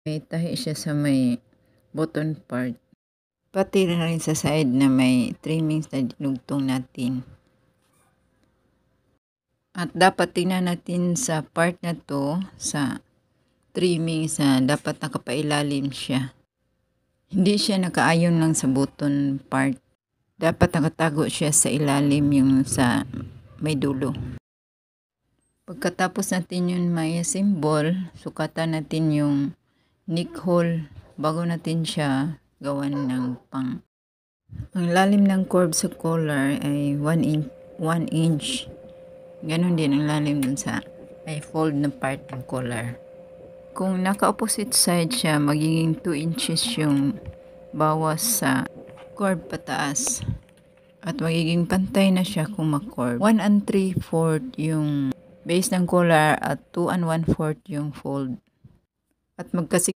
May tahi siya sa may button part. Pati na rin sa side na may trimmings na dinugtong natin. At dapat tingnan natin sa part na to, sa trimmings na dapat nakapailalim siya. Hindi siya nakaayon lang sa button part. Dapat nakatago siya sa ilalim yung sa may dulo. Pagkatapos natin yun may symbol, sukatan natin yung neck hole bago natin siya gawan ng pang. Ang lalim ng curve sa collar ay 1 inch. Ganon din ang lalim dun sa may fold na part ng collar. Kung naka-opposite side siya, magiging 2 inches yung bawas sa curve pataas. At magiging pantay na siya kung ma-curve. 1 3/4 yung base ng collar at 2 1/4 yung fold. At magkasik